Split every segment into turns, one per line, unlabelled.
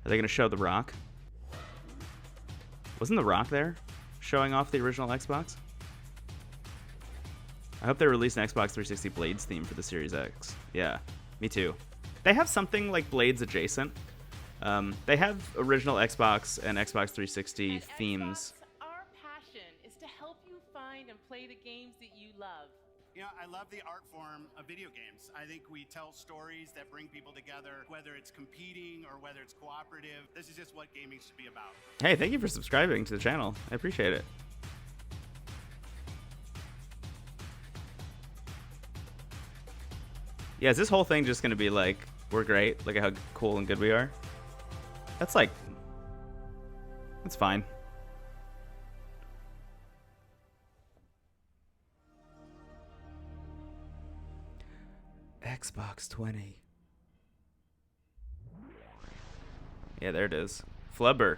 Are they going to show The Rock? Wasn't The Rock there showing off the original Xbox? I hope they release an Xbox 360 Blades theme for the Series X. Yeah, me too. They have something like Blades adjacent. They have original Xbox and Xbox 360
At
themes.
Xbox, our passion is to help you find and play the games that you love.
You know, I love the art form of video games. I think we tell stories that bring people together, whether it's competing or whether it's cooperative. This is just what gaming should be about.
Hey, thank you for subscribing to the channel. I appreciate it. Yeah, is this whole thing just going to be like, we're great, look at how cool and good we are? That's like, that's fine. Xbox 20. Yeah, there it is. Flubber.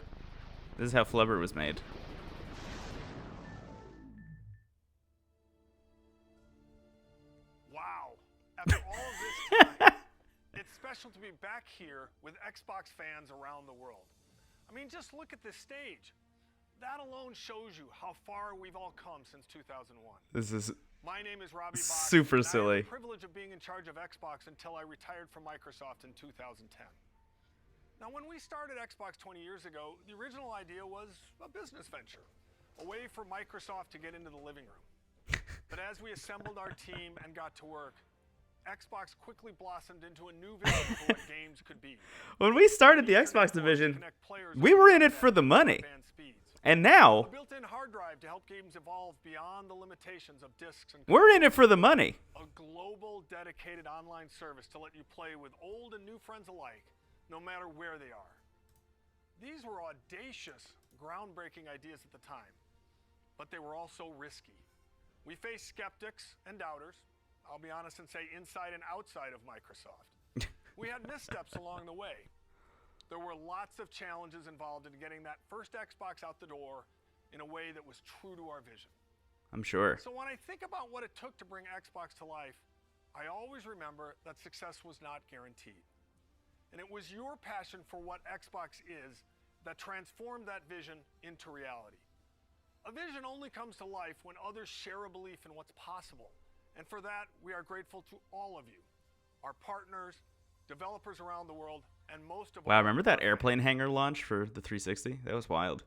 This is how Flubber was made.
Wow. After all of this time, it's special to be back here with Xbox fans around the world. I mean, just look at this stage. That alone shows you how far we've all come since 2001.
This is
My name is Robbie Bach,
super
and I
silly.
had the privilege of being in charge of Xbox until I retired from Microsoft in 2010. Now, when we started Xbox 20 years ago, the original idea was a business venture, a way for Microsoft to get into the living room. But as we assembled our team and got to work, Xbox quickly blossomed into a new vision for what games could be.
When we started the Xbox division, we were in it for the money. And now,
A built-in hard drive to help games evolve beyond the limitations of discs and
we're in it for the money.
a global dedicated online service to let you play with old and new friends alike, no matter where they are. These were audacious, groundbreaking ideas at the time, but they were also risky. We faced skeptics and doubters, I'll be honest and say inside and outside of Microsoft. We had missteps along the way. There were lots of challenges involved in getting that first Xbox out the door in a way that was true to our vision.
I'm sure.
So when I think about what it took to bring Xbox to life, I always remember that success was not guaranteed. And it was your passion for what Xbox is that transformed that vision into reality. A vision only comes to life when others share a belief in what's possible. And for that, we are grateful to all of you, our partners, developers around the world, and most of all,
Wow, remember that airplane hangar launch for the 360? That was wild.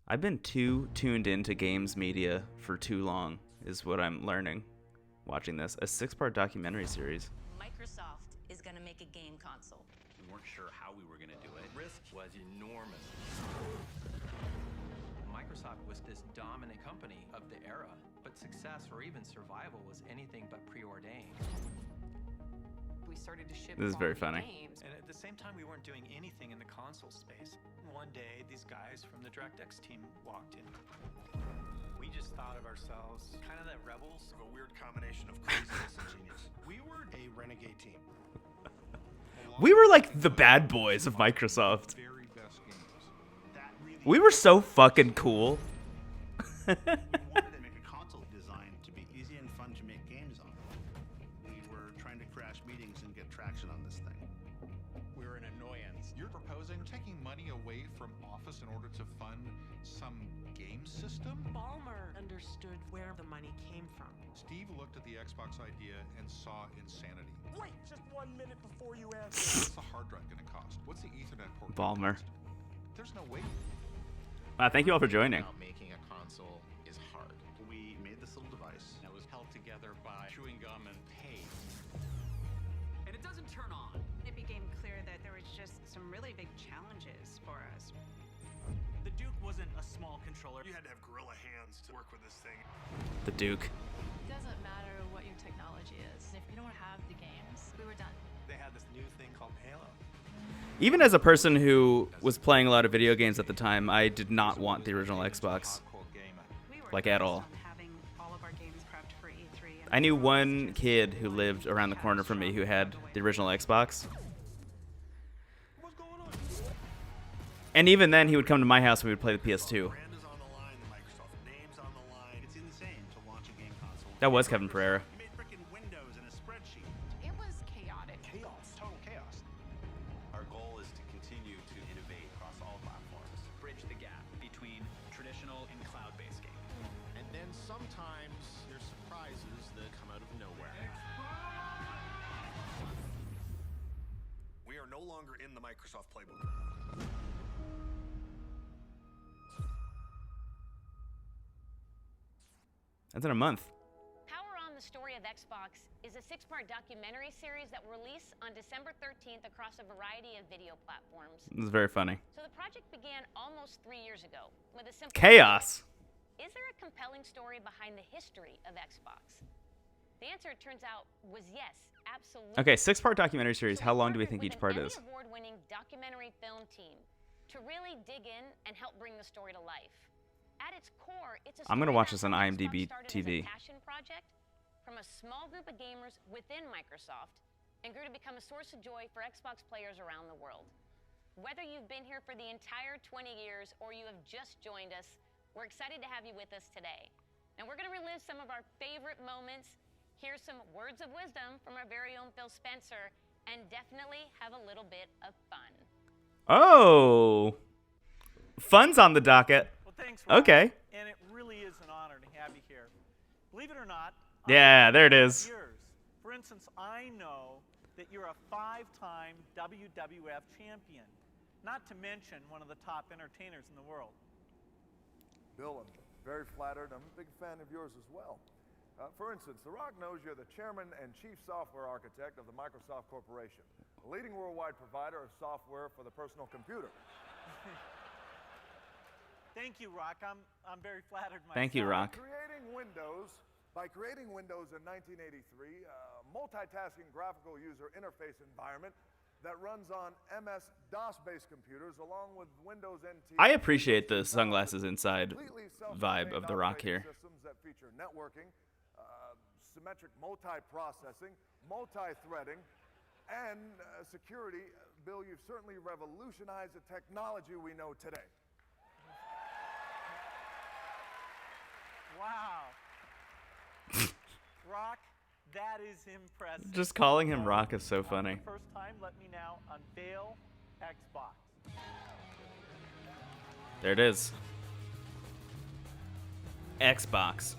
I've been too tuned into games media for too long, is what I'm learning watching this. A 6-part documentary series.
Microsoft is going to make a game console.
We weren't sure how we were going to do it. Risk was enormous. Microsoft was this dominant company of the era, but success or even survival was anything but preordained.
We started to ship
This is very
quality
funny.
games.
And at the same time, we weren't doing anything in the console space. One day, these guys from the DirectX team walked in. We just thought of ourselves kind of the rebels.
A weird combination of craziness and genius. We were a renegade team.
We were like the bad boys of Microsoft.
Very best games. That really
We were so fucking cool.
We wanted to make a console designed to be easy and fun to make games on. We were trying to crash meetings and get traction on this thing.
We're an annoyance. You're proposing taking money away from Office in order to fund some game system?
Ballmer understood where the money came from.
Steve looked at the Xbox idea and saw insanity.
Wait just 1 minute before you answer.
What's the hard drive going to cost? What's the Ethernet port gonna
Ballmer.
cost? There's no way.
Wow, thank you all for joining.
Now, making a console is hard.
We made this little device.
That was held together by chewing gum and paste.
And it doesn't turn on.
It became clear that there was just some really big challenges for us.
The Duke wasn't a small controller.
You had to have gorilla hands to work with this thing.
The Duke.
It doesn't matter what your technology is. If you don't have the games, we were done.
They had this new thing called Halo.
Even as a person who was playing a lot of video games at the time, I did not want the original Xbox.
Hardcore gamer.
We were
Like, at
focused
all.
on having all of our games prepped for E3. and
I knew
we were
one
just
kid who
one
lived around the corner from me who had the original Xbox. And even then, he would come to my house and we would play the PS2.
Brand is on the line, the Microsoft name's on the line. It's insane to launch a game console.
That was Kevin Pereira.
We made frickin' Windows in a spreadsheet.
It was chaotic.
Chaos. Total chaos.
Our goal
And sometimes there's surprises that come out of nowhere.
We are no longer in the Microsoft playbook.
That's in a month.
Power On, the Story of Xbox is a 6-part documentary series that will release on December 13th across a variety of video platforms.
This is very funny.
So the project began almost 3 years ago with a simple
Chaos.
question. Is there a compelling story behind the history of Xbox? The answer, it turns out, was yes, absolutely.
Okay, 6-part documentary series. How long do we think each part is?
Award-winning documentary film team to really dig in and help bring the story to life. At its core, it's a
I'm gonna
story
watch
about
this on
how
IMDb
Xbox started
TV.
as a passion project from a small group of gamers within Microsoft and grew to become a source of joy for Xbox players around the world. Whether you've been here for the entire 20 years or you have just joined us, we're excited to have you with us today. Now we're going to relive some of our favorite moments, hear some words of wisdom from our very own Phil Spencer, and definitely have a little bit of fun.
Oh, fun's on the docket.
Well, thanks, Rob.
Okay.
And it really is an honor to have you here. Believe it or not.
Yeah, there it is.
Years. For instance, I know that you're a 5-time WWF champion, not to mention one of the top entertainers in the world.
Bill, I'm very flattered. I'm a big fan of yours as well. For instance, The Rock knows you're the chairman and chief software architect of the Microsoft Corporation, a leading worldwide provider of software for the personal computer.
Thank you, Rock. I'm very flattered myself.
Thank you, Rock.
By creating Windows in 1983, a multitasking graphical user interface environment that runs on MS-DOS-based computers along with Windows NT.
I appreciate the sunglasses inside vibe of The Rock here.
Systems that feature networking, symmetric multiprocessing, multi-threading, and security. Bill, you've certainly revolutionized the technology we know today.
Wow. Rock, that is impressive.
Just calling him Rock is so funny.
For the first time, let me now unveil Xbox.
There it is. Xbox.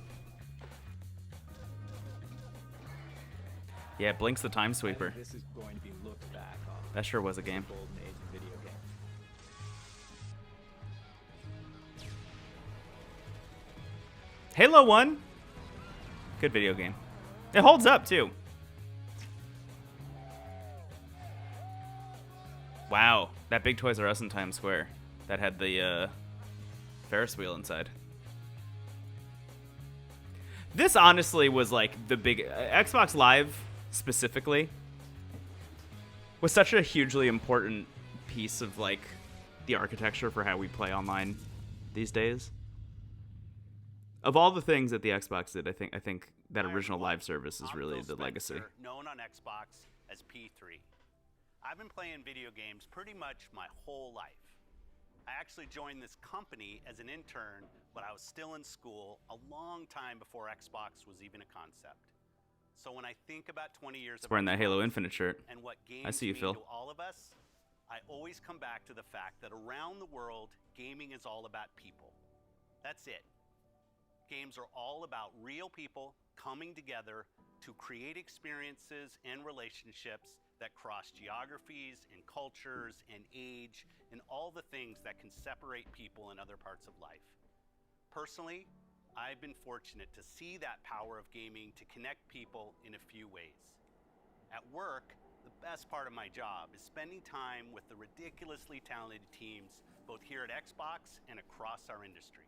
Yeah, Blink's the time sweeper.
This is going to be looked back on.
That sure was a game.
Golden age of video games.
Halo 1. Good video game. It holds up too. Wow, that big Toys R Us in Times Square that had the Ferris wheel inside. This honestly was like the big Xbox Live specifically was such a hugely important piece of like the architecture for how we play online these days. Of all the things that the Xbox did, I think that original live service is really the legacy.
Known on Xbox as P3. I've been playing video games pretty much my whole life. I actually joined this company as an intern when I was still in school, a long time before Xbox was even a concept. So when I think about 20 years
It's wearing that Halo Infinite shirt.
And what games
I see you,
mean
Phil.
to all of us, I always come back to the fact that around the world, gaming is all about people. That's it. Games are all about real people coming together to create experiences and relationships that cross geographies and cultures and age and all the things that can separate people in other parts of life. Personally, I've been fortunate to see that power of gaming to connect people in a few ways. At work, the best part of my job is spending time with the ridiculously talented teams both here at Xbox and across our industry.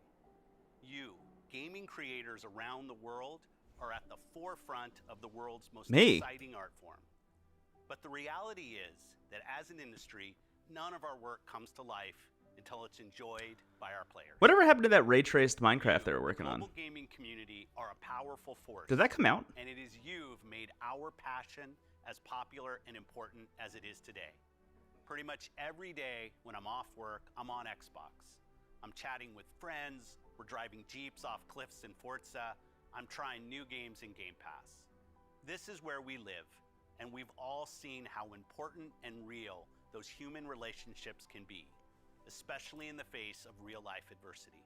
You, gaming creators around the world, are at the forefront of the world's most exciting art form. But the reality is that as an industry, none of our work comes to life until it's enjoyed by our players.
Whatever happened to that ray-traced Minecraft they were working on?
The global gaming community are a powerful force.
Did that come out?
And it is you've made our passion as popular and important as it is today. Pretty much every day when I'm off work, I'm on Xbox. I'm chatting with friends, we're driving Jeeps off cliffs in Forza, I'm trying new games in Game Pass. This is where we live, and we've all seen how important and real those human relationships can be, especially in the face of real-life adversity.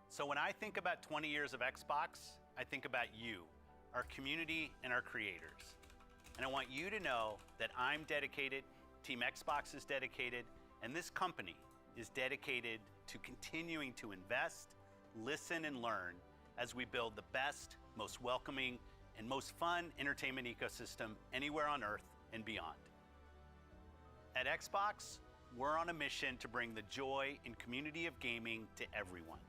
So when I think about 20 years of Xbox, I think about you, our community, and our creators. And I want you to know that I'm dedicated, Team Xbox is dedicated, and this company is dedicated to continuing to invest, listen, and learn as we build the best, most welcoming, and most fun entertainment ecosystem anywhere on Earth and beyond. At Xbox, we're on a mission to bring the joy and community of gaming to everyone.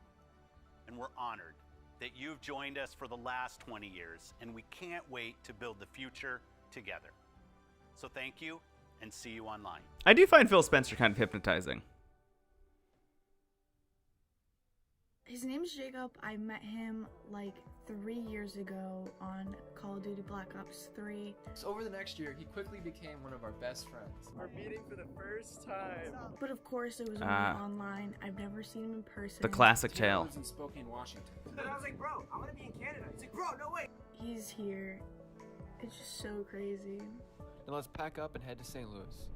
And we're honored that you've joined us for the last 20 years, and we can't wait to build the future together. So thank you, and see you online.
I do find Phil Spencer kind of hypnotizing.
His name's Jacob. I met him like 3 years ago on Call of Duty Black Ops 3.
So over the next year, he quickly became one of our best friends.
We're meeting for the first time.
But of course, it was only online. I've never seen him in person.
The classic tale.
Lives in Spokane, Washington. And I was like, bro, I'm gonna be in Canada. He's like, bro, no way.
He's here. It's just so crazy.
And let's pack up and head to St. Louis.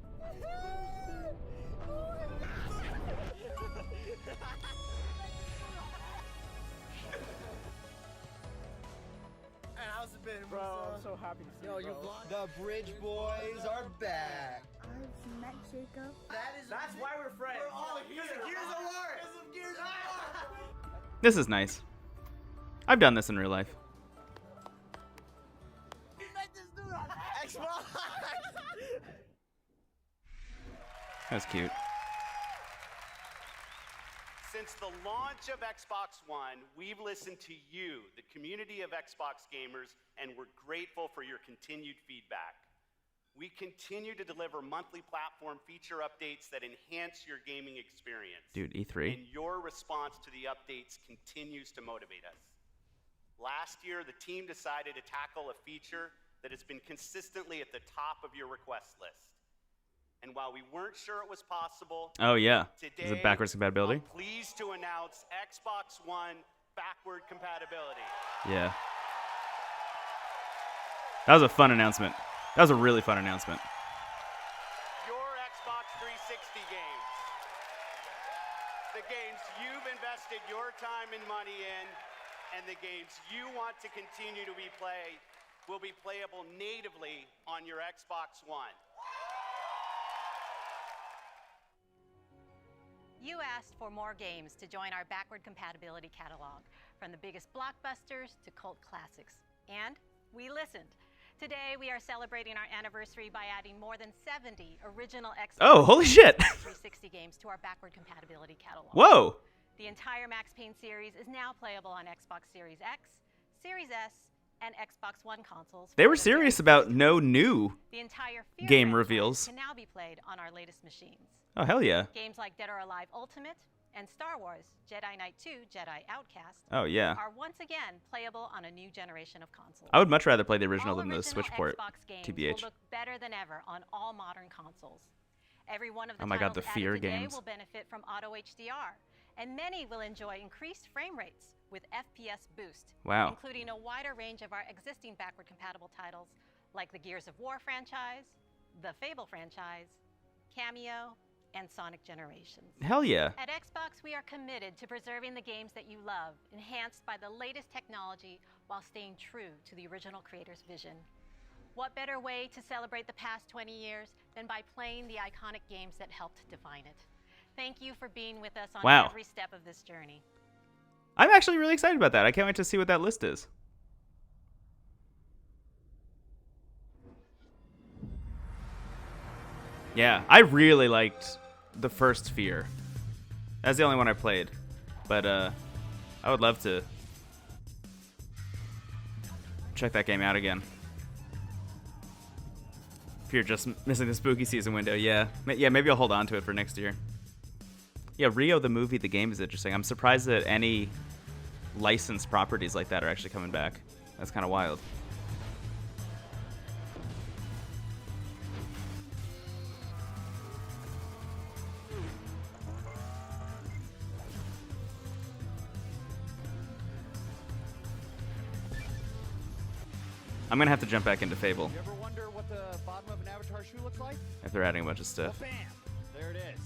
How's it been,
bro? I'm so happy to see you, bro.
The Bridge Boys are back.
I've met Jacob.
That's why we're friends. We're all here. Because of Gears of War. Because of Gears of War.
This is nice. I've done this in real life.
You met this dude on Xbox.
That's cute.
Since the launch of Xbox One, we've listened to you, the community of Xbox gamers, and we're grateful for your continued feedback. We continue to deliver monthly platform feature updates that enhance your gaming experience.
Dude, E3.
And your response to the updates continues to motivate us. Last year, the team decided to tackle a feature that has been consistently at the top of your request list. And while we weren't sure it was possible,
Oh yeah.
today,
Is it backwards compatibility?
I'm pleased to announce Xbox One backward compatibility.
Yeah. That was a fun announcement. That was a really fun announcement.
Your Xbox 360 games. The games you've invested your time and money in, and the games you want to continue to be played will be playable natively on your Xbox One.
You asked for more games to join our backward compatibility catalog, from the biggest blockbusters to cult classics. And we listened. Today, we are celebrating our anniversary by adding more than 70 original Xbox
Oh, holy shit.
360 games to our backward compatibility catalog.
Whoa.
The entire Max Payne series is now playable on Xbox Series X, Series S, and Xbox One consoles.
They were serious about no new
The entire Fear
game
franchise
reveals.
can now be played on our latest machines.
Oh, hell yeah.
Games like Dead or Alive Ultimate and Star Wars Jedi Knight 2 Jedi Outcast
Oh, yeah.
are once again playable on a new generation of consoles.
I would much rather play the original
All
than the
original
Switch port,
Xbox games
TBH.
will look better than ever on all modern consoles. Every one of the
Oh my God,
titles
the Fear
added today
games.
will benefit from Auto HDR, and many will enjoy increased frame rates with FPS boost,
Wow.
including a wider range of our existing backward compatible titles like the Gears of War franchise, the Fable franchise, Cameo, and Sonic Generations.
Hell yeah.
At Xbox, we are committed to preserving the games that you love, enhanced by the latest technology while staying true to the original creator's vision. What better way to celebrate the past 20 years than by playing the iconic games that helped define it? Thank you for being with us on
Wow.
every step of this journey.
I'm actually really excited about that. I can't wait to see what that list is. Yeah, I really liked the first Fear. That's the only one I played. But I would love to check that game out again. If you're just missing the spooky season window, yeah. Yeah, maybe I'll hold on to it for next year. Yeah, Rio the movie, the game is interesting. I'm surprised that any licensed properties like that are actually coming back. That's kind of wild. I'm gonna have to jump back into Fable
You ever wonder what the bottom of an Avatar shoe looks like?
if they're adding a bunch of stuff.
Well, bam! There it is.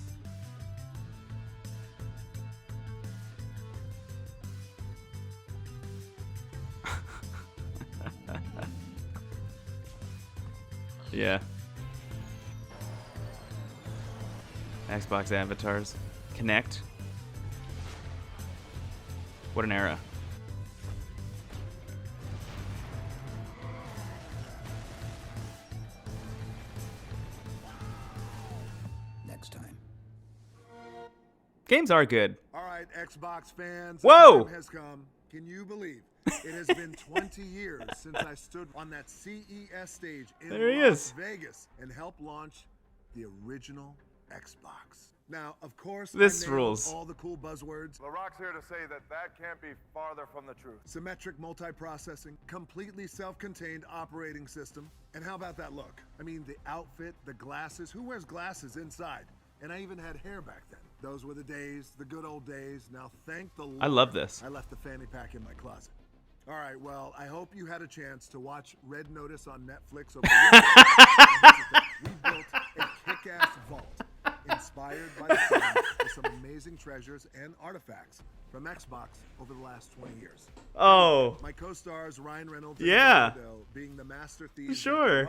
Yeah. Xbox avatars. Connect. What an era.
Next time.
Games are good.
All right, Xbox fans.
Whoa!
The time has come. Can you believe it has been 20 years since I stood on that CES stage in
There he
Las
is.
Vegas and helped launch the original Xbox. Now, of course,
This
I nailed
rules.
all the cool buzzwords.
LaRock's here to say that that can't be farther from the truth.
Symmetric multiprocessing, completely self-contained operating system. And how about that look? I mean, the outfit, the glasses. Who wears glasses inside? And I even had hair back then. Those were the days, the good old days. Now, thank the Lord,
I love this.
I left the fanny pack in my closet. All right, well, I hope you had a chance to watch Red Notice on Netflix over the weekend. We built a kick-ass vault inspired by the film with some amazing treasures and artifacts from Xbox over the last 20 years.
Oh.
My co-stars Ryan Reynolds and
Yeah.
Brendon, being the master thieves
Sure.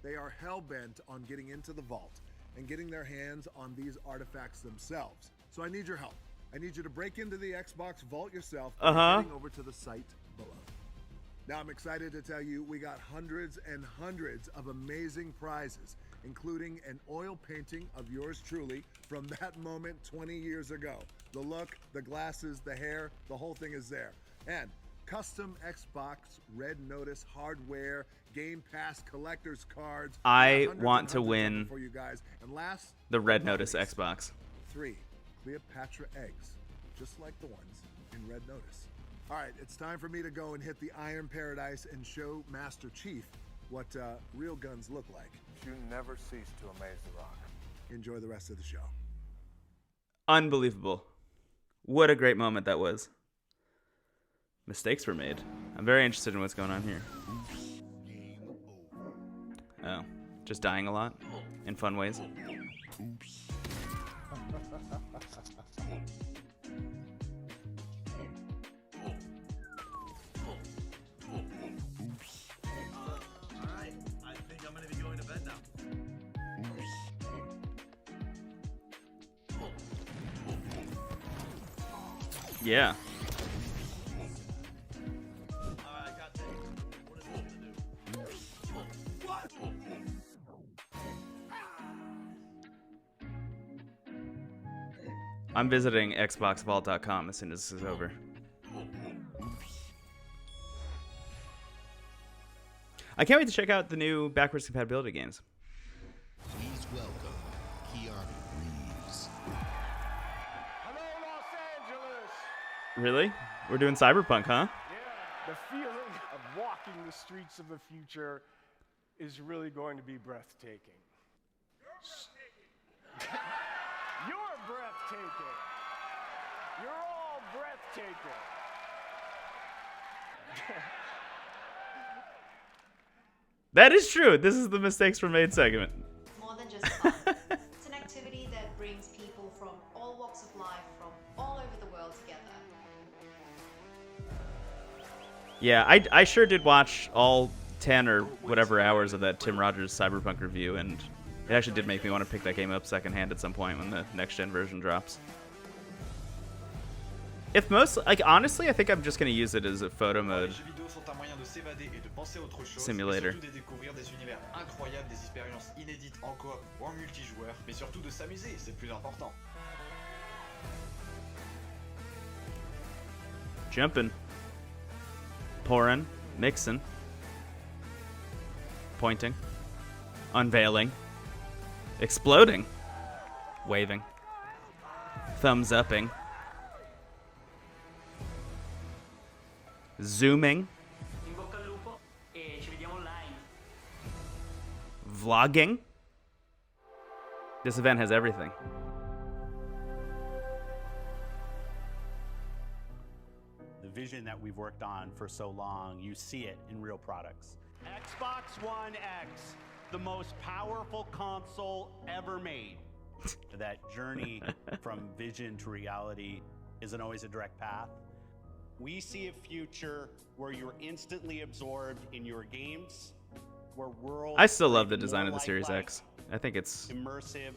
they are hell-bent on getting into the vault and getting their hands on these artifacts themselves. So I need your help. I need you to break into the Xbox vault yourself by heading over to the site below. Now I'm excited to tell you we got hundreds and hundreds of amazing prizes, including an oil painting of yours truly from that moment 20 years ago. The look, the glasses, the hair, the whole thing is there. And custom Xbox Red Notice hardware, Game Pass collector's cards.
I
Hundreds
want
and
to
hundreds of
win
them for you guys. And last,
the Red
but not
Notice
least,
Xbox.
3 Cleopatra eggs, just like the ones in Red Notice. All right, it's time for me to go and hit the Iron Paradise and show Master Chief what real guns look like.
You never cease to amaze The Rock.
Enjoy the rest of the show.
Unbelievable. What a great moment that was. Mistakes were made. I'm very interested in what's going on here. Oh, just dying a lot in fun ways.
Alright, I think I'm gonna be going to bed now.
Yeah. I'm visiting xboxvault.com as soon as this is over. I can't wait to check out the new backwards compatibility games.
Please welcome Keanu Reeves.
Hello, Los Angeles!
Really? We're doing Cyberpunk, huh?
The feeling of walking the streets of the future is really going to be breathtaking. You're breathtaking. You're all breathtaking.
That is true. This is the mistakes were made segment.
More than just fun. It's an activity that brings people from all walks of life, from all over the world together.
Yeah, I sure did watch all 10 or whatever hours of that Tim Rogers Cyberpunk review, and it actually did make me want to pick that game up secondhand at some point when the next-gen version drops. If most, like, honestly, I think I'm just going to use it as a photo mode simulator. Jumping, pouring, mixing, pointing, unveiling, exploding, waving, thumbs upping, zooming, vlogging. This event has everything.
The vision that we've worked on for so long, you see it in real products. Xbox One X, the most powerful console ever made. That journey from vision to reality isn't always a direct path. We see a future where you're instantly absorbed in your games, where worlds
I still
are
love the
even
design
more
of the Series
lifelike,
X. I think it's
immersive,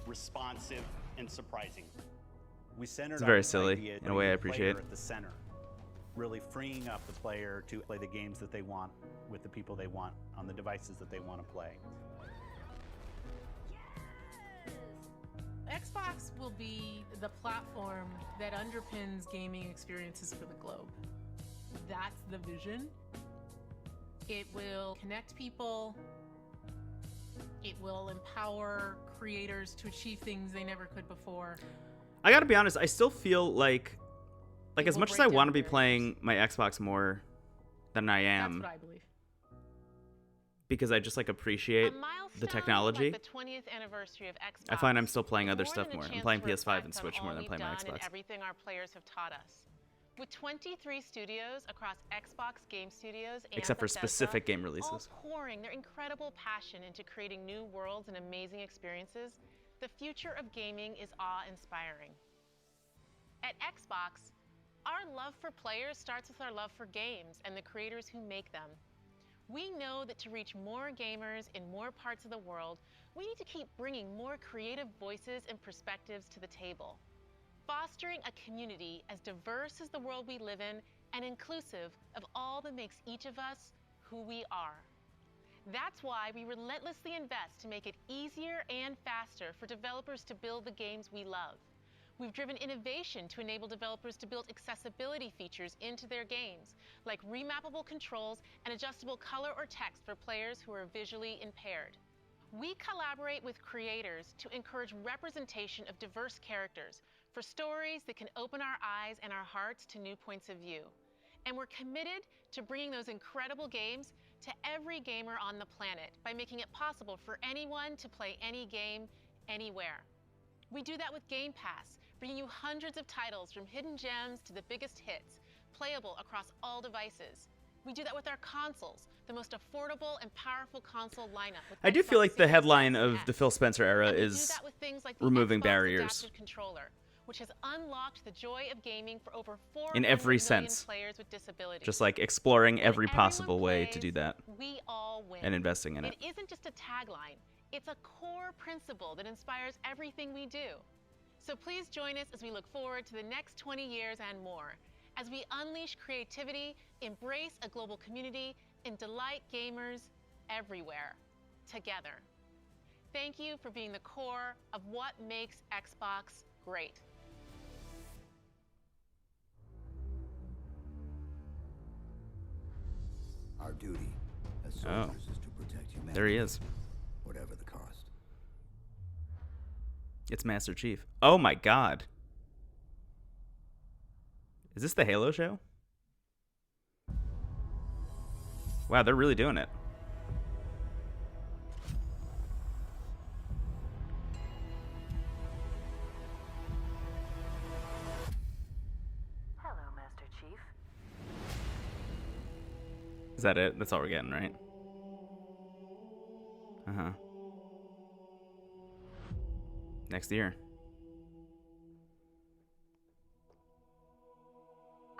responsive, and surprising. We centered
It's very
our
silly,
idea
in a way I
putting the
appreciate.
player at the center, really freeing up the player to play the games that they want with the people they want on the devices that they want to play.
Xbox will be the platform that underpins gaming experiences for the globe. That's the vision. It will connect people. It will empower creators to achieve things they never could before.
I gotta be honest, I still feel like as
will
much as
break
I want to
down
be
barriers.
playing my Xbox more than I am,
That's what I believe.
because I just like appreciate the technology.
Like the 20th anniversary of Xbox.
I find I'm still playing
is
other
more
stuff
than a
more. I'm
chance
playing
to
PS5
reflect
and
on
Switch
all
more than
we've
playing my
done and
Xbox.
everything our players have taught us. With 23 studios across Xbox Game Studios and
Except for
Bethesda,
specific game
all
releases.
pouring their incredible passion into creating new worlds and amazing experiences, the future of gaming is awe-inspiring. At Xbox, our love for players starts with our love for games and the creators who make them. We know that to reach more gamers in more parts of the world, we need to keep bringing more creative voices and perspectives to the table. Fostering a community as diverse as the world we live in and inclusive of all that makes each of us who we are. That's why we relentlessly invest to make it easier and faster for developers to build the games we love. We've driven innovation to enable developers to build accessibility features into their games, like remappable controls and adjustable color or text for players who are visually impaired. We collaborate with creators to encourage representation of diverse characters for stories that can open our eyes and our hearts to new points of view. And we're committed to bringing those incredible games to every gamer on the planet by making it possible for anyone to play any game, anywhere. We do that with Game Pass, bringing you hundreds of titles from hidden gems to the biggest hits, playable across all devices. We do that with our consoles, the most affordable and powerful console lineup. With
I do feel
Xbox
like the
Series
headline
S
of
and
the
X.
Phil Spencer era
And we do
is
that with things like the
removing
Xbox
barriers
Adaptive Controller, which has unlocked the joy of gaming for over 400
in every
million
sense.
players with disabilities.
Just like exploring
When
every
everyone
possible way to
plays,
do that
we all win.
and investing in it.
It isn't just a tagline, it's a core principle that inspires everything we do. So please join us as we look forward to the next 20 years and more, as we unleash creativity, embrace a global community, and delight gamers everywhere, together. Thank you for being the core of what makes Xbox great.
Our duty as soldiers is to protect humanity.
There he is.
Whatever the cost.
It's Master Chief. Oh my god. Is this the Halo show? Wow, they're really doing it.
Hello, Master Chief.
Is that it? That's all we're getting, right? Uh-huh. Next year.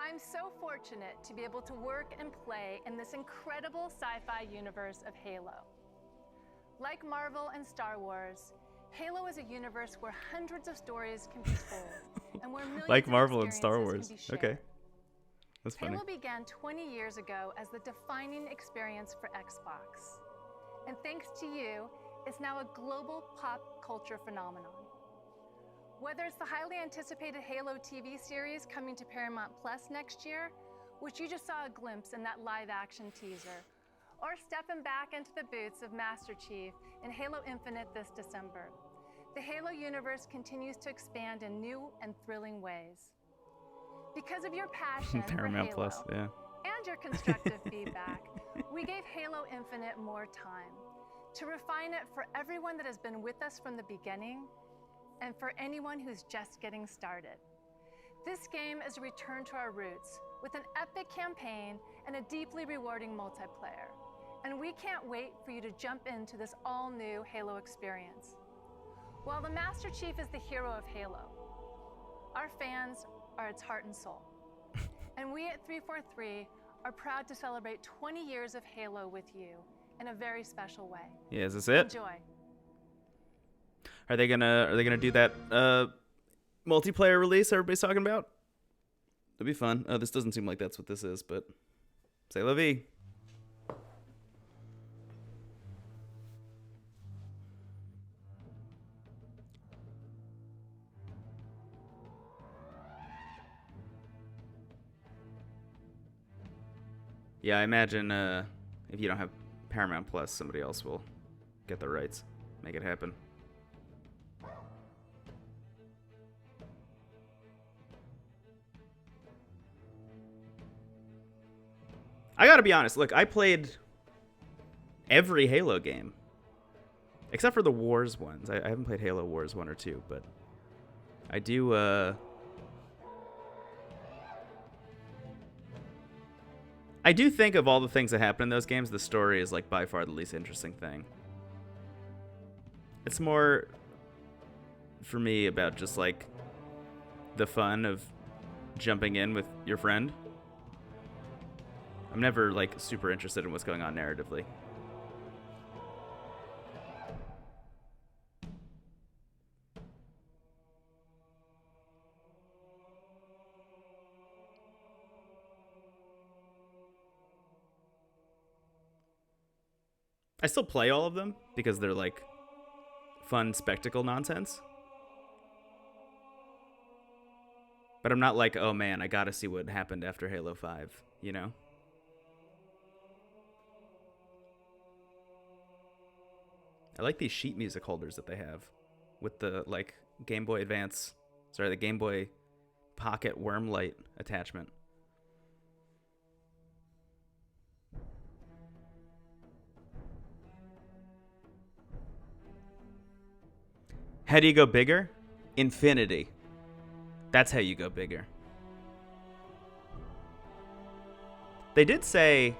I'm so fortunate to be able to work and play in this incredible sci-fi universe of Halo. Like Marvel and Star Wars, Halo is a universe where hundreds of stories can be told, and where millions
Like
of
Marvel and Star
experiences
Wars.
can be shared.
Okay. That's funny.
Halo began 20 years ago as the defining experience for Xbox. And thanks to you, it's now a global pop culture phenomenon. Whether it's the highly anticipated Halo TV series coming to Paramount Plus next year, which you just saw a glimpse in that live-action teaser, or stepping back into the boots of Master Chief in Halo Infinite this December, the Halo universe continues to expand in new and thrilling ways. Because of your passion for
Paramount
Halo
Plus, yeah.
and your constructive feedback, we gave Halo Infinite more time to refine it for everyone that has been with us from the beginning and for anyone who's just getting started. This game is a return to our roots with an epic campaign and a deeply rewarding multiplayer. And we can't wait for you to jump into this all-new Halo experience. While the Master Chief is the hero of Halo, our fans are its heart and soul. And we at 343 are proud to celebrate 20 years of Halo with you in a very special way.
Yeah, is this it?
Enjoy.
Are they gonna do that multiplayer release everybody's talking about? It'll be fun. Oh, this doesn't seem like that's what this is, but c'est la vie. Yeah, I imagine if you don't have Paramount Plus, somebody else will get the rights, make it happen. I gotta be honest, look, I played every Halo game. Except for the Wars ones. I haven't played Halo Wars 1 or 2, but I do, I do think of all the things that happen in those games, the story is like by far the least interesting thing. It's more, for me, about just like the fun of jumping in with your friend. I'm never like super interested in what's going on narratively. I still play all of them because they're like fun spectacle nonsense. But I'm not like, oh man, I gotta see what happened after Halo 5, you know? I like these sheet music holders that they have with the like Game Boy Advance, sorry, the Game Boy Pocket worm light attachment. How do you go bigger? Infinity. That's how you go bigger. They did say,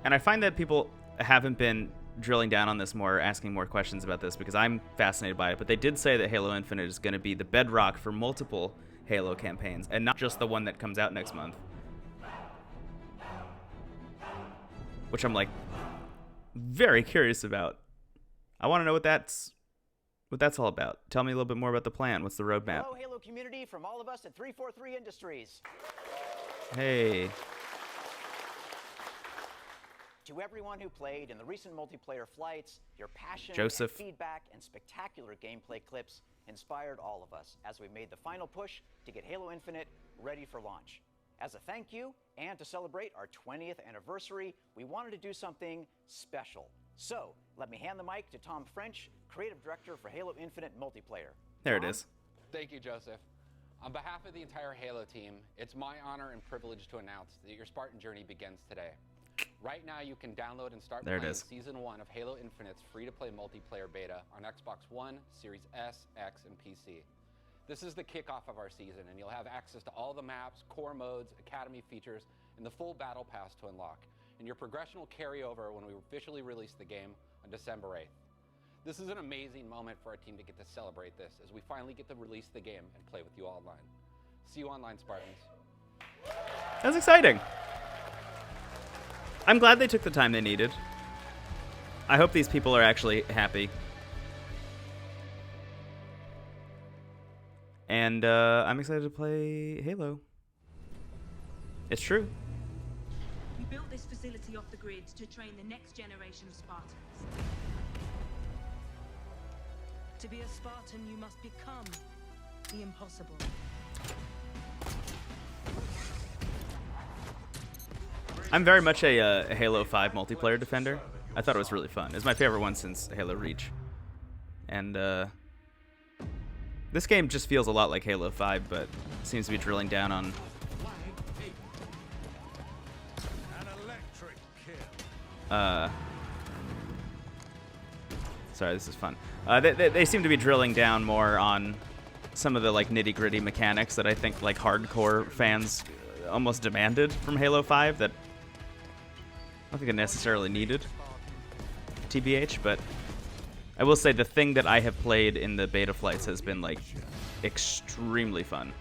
and I find that people haven't been drilling down on this more, asking more questions about this because I'm fascinated by it, but they did say that Halo Infinite is going to be the bedrock for multiple Halo campaigns and not just the one that comes out next month. Which I'm like very curious about. I want to know what that's all about. Tell me a little bit more about the plan. What's the roadmap?
Hello, Halo community, from all of us at 343 Industries.
Hey.
To everyone who played in the recent multiplayer flights, your passion,
Joseph.
And feedback, and spectacular gameplay clips inspired all of us as we made the final push to get Halo Infinite ready for launch. As a thank you, and to celebrate our 20th anniversary, we wanted to do something special. So, let me hand the mic to Tom French, Creative Director for Halo Infinite Multiplayer.
There it is.
Thank you, Joseph. On behalf of the entire Halo team, it's my honor and privilege to announce that your Spartan journey begins today. Right now, you can download and start playing Season 1 of Halo Infinite's free-to-play multiplayer beta on Xbox One, Series S, X, and PC. This is the kickoff of our season, and you'll have access to all the maps, core modes, Academy features, and the full Battle Pass to unlock. And your progression will carry over when we officially release the game on December 8th. This is an amazing moment for our team to get to celebrate this as we finally get to release the game and play with you all online. See you online, Spartans.
That's exciting. I'm glad they took the time they needed. I hope these people are actually happy. And I'm excited to play Halo. It's true.
We built this facility off the grid to train the next generation of Spartans. To be a Spartan, you must become the impossible.
I'm very much a Halo 5 multiplayer defender. I thought it was really fun. It's my favorite one since Halo Reach. And this game just feels a lot like Halo 5, but seems to be drilling down on... Sorry, this is fun. They seem to be drilling down more on some of the like nitty-gritty mechanics that I think like hardcore fans almost demanded from Halo 5 that I don't think it necessarily needed, TBH, but I will say the thing that I have played in the beta flights has been like extremely fun.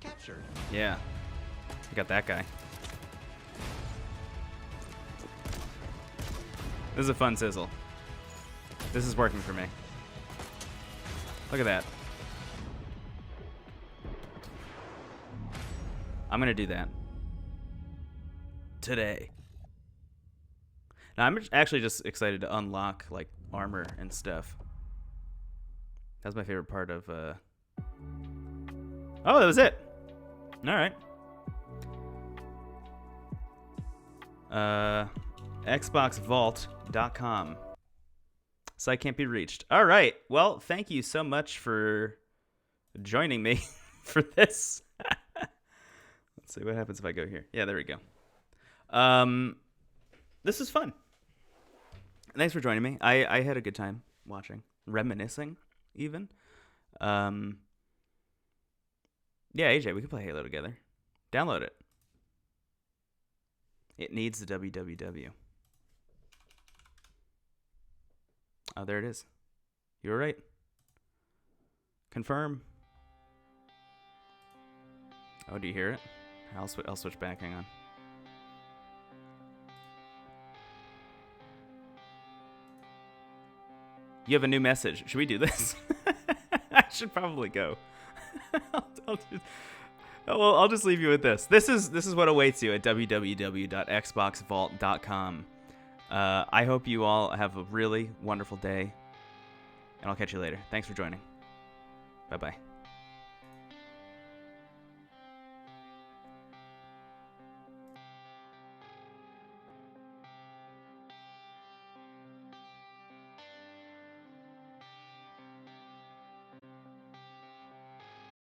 Captured.
Yeah. I got that guy. This is a fun sizzle. This is working for me. Look at that. I'm gonna do that today. Now I'm actually just excited to unlock like armor and stuff. That's my favorite part of. Oh, that was it. All right. XboxVault.com. Site can't be reached. All right. Well, thank you so much for joining me for this. Let's see what happens if I go here. Yeah, there we go. This is fun. Thanks for joining me. I had a good time watching, reminiscing, even. Yeah, AJ, we can play Halo together. Download it. It needs the www. Oh, there it is. You were right. Confirm. Oh, do you hear it? I'll switch back. Hang on. You have a new message. Should we do this? I should probably go. I'll just leave you with this. This is what awaits you at www.xboxvault.com. I hope you all have a really wonderful day, and I'll catch you later. Thanks for joining. Bye-bye.